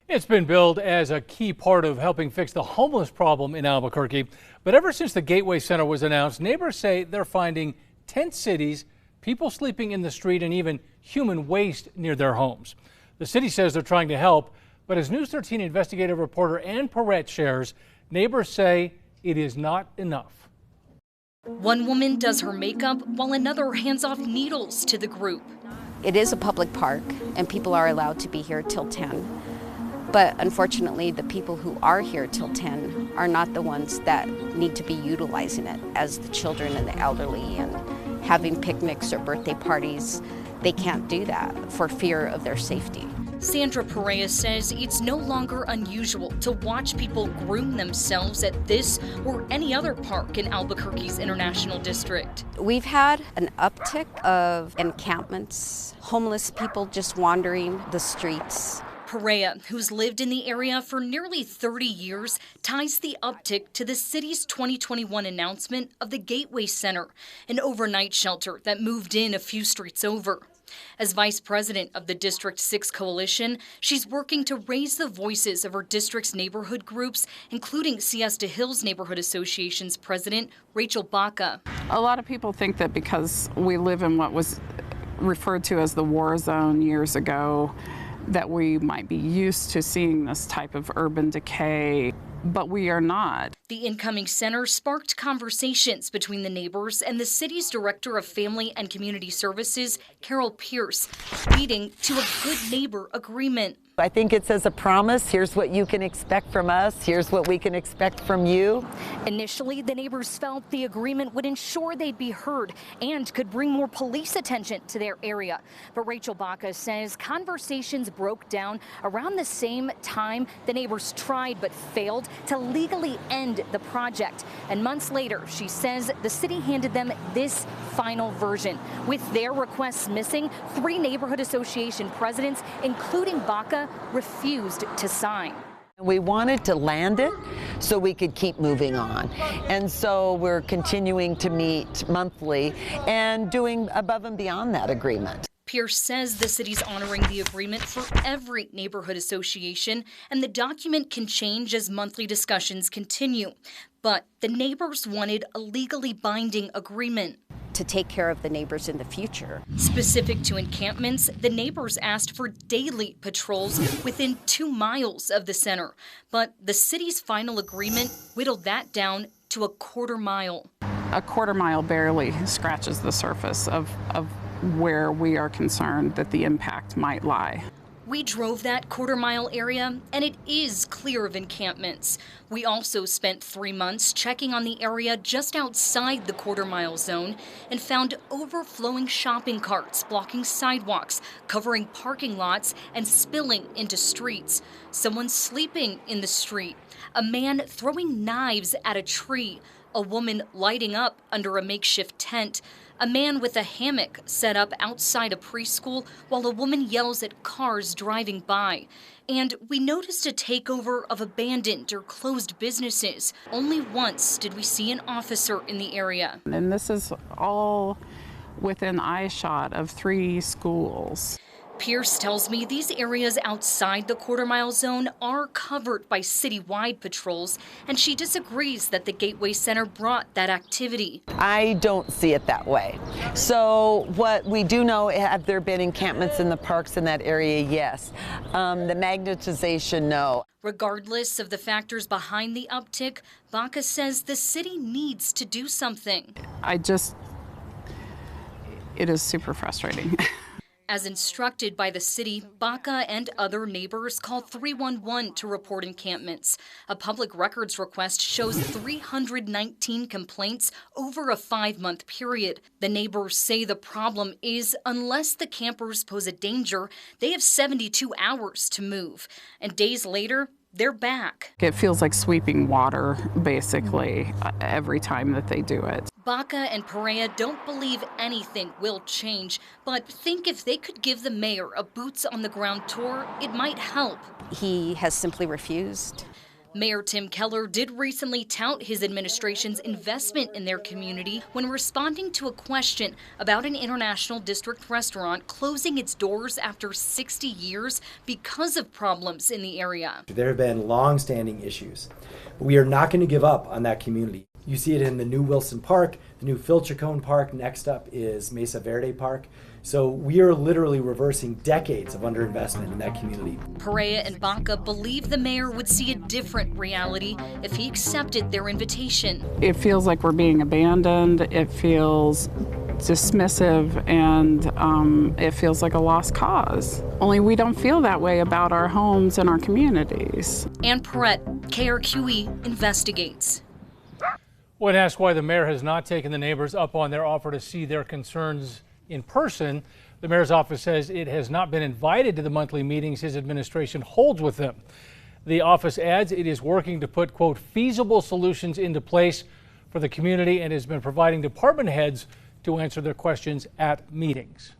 It's been billed as a key part of helping fix the homeless problem in Albuquerque. But ever since the Gateway Center was announced, neighbors say they're finding tent cities, people sleeping in the street, and even human waste near their homes. The city says they're trying to help, but as News 13 investigative reporter Ann Perrette shares, neighbors say it is not enough. One woman does her makeup while another hands off needles to the group. It is a public park and people are allowed to be here till 10. But unfortunately, the people who are here till 10 are not the ones that need to be utilizing it, as the children and the elderly and having picnics or birthday parties. They can't do that for fear of their safety. Sandra Perea says it's no longer unusual to watch people groom themselves at this or any other park in Albuquerque's International District. We've had an uptick of encampments, homeless people just wandering the streets. Perea, who's lived in the area for nearly 30 years, ties the uptick to the city's 2021 announcement of the Gateway Center, an overnight shelter that moved in a few streets over. As vice president of the District 6 Coalition, she's working to raise the voices of her district's neighborhood groups, including Siesta Hills Neighborhood Association's president, Rachel Baca. A lot of people think that because we live in what was referred to as the war zone years ago, that we might be used to seeing this type of urban decay, but we are not. The incoming center sparked conversations between the neighbors and the city's director of family and community services, Carol Pierce, leading to a good neighbor agreement. I think it says a promise. Here's what you can expect from us. Here's what we can expect from you. Initially, the neighbors felt the agreement would ensure they'd be heard and could bring more police attention to their area. But Rachel Baca says conversations broke down around the same time the neighbors tried but failed to legally end the project. And months later, she says the city handed them this final version. With their requests missing, 3 neighborhood association presidents, including Baca, refused to sign. We wanted to land it so we could keep moving on. And so we're continuing to meet monthly and doing above and beyond that agreement. Pierce says the city's honoring the agreement for every neighborhood association, and the document can change as monthly discussions continue. But the neighbors wanted a legally binding agreement To take care of the neighbors in the future. Specific to encampments, the neighbors asked for daily patrols within 2 miles of the center. But the city's final agreement whittled that down to a quarter mile. A quarter mile barely scratches the surface of where we are concerned that the impact might lie. We drove that quarter mile area, and it is clear of encampments. We also spent 3 months checking on the area just outside the quarter mile zone and found overflowing shopping carts blocking sidewalks, covering parking lots, and spilling into streets. Someone sleeping in the street, a man throwing knives at a tree, a woman lighting up under a makeshift tent, a man with a hammock set up outside a preschool while a woman yells at cars driving by. And we noticed a takeover of abandoned or closed businesses. Only once did we see an officer in the area. And this is all within eyeshot of 3 schools. Pierce tells me these areas outside the quarter mile zone are covered by citywide patrols, and she disagrees that the Gateway Center brought that activity. I don't see it that way. So what we do know, have there been encampments in the parks in that area? Yes. The magnetization, no. Regardless of the factors behind the uptick, Baca says the city needs to do something. It is super frustrating. As instructed by the city, Baca and other neighbors called 311 to report encampments. A public records request shows 319 complaints over a 5-month period. The neighbors say the problem is, unless the campers pose a danger, they have 72 hours to move. And days later, they're back. It feels like sweeping water, basically, every time that they do it. Baca and Perea don't believe anything will change, but think if they could give the mayor a boots-on-the-ground tour, it might help. He has simply refused. Mayor Tim Keller did recently tout his administration's investment in their community when responding to a question about an International District restaurant closing its doors after 60 years because of problems in the area. There have been long-standing issues, but we are not going to give up on that community. You see it in the new Wilson Park, the new Filchacone Park. Next up is Mesa Verde Park. So we are literally reversing decades of underinvestment in that community. Perea and Baca believe the mayor would see a different reality if he accepted their invitation. It feels like we're being abandoned. It feels dismissive, and it feels like a lost cause. Only we don't feel that way about our homes and our communities. Ann Perrette, KRQE investigates. When asked why the mayor has not taken the neighbors up on their offer to see their concerns in person, the mayor's office says it has not been invited to the monthly meetings his administration holds with them. The office adds it is working to put, quote, feasible solutions into place for the community and has been providing department heads to answer their questions at meetings.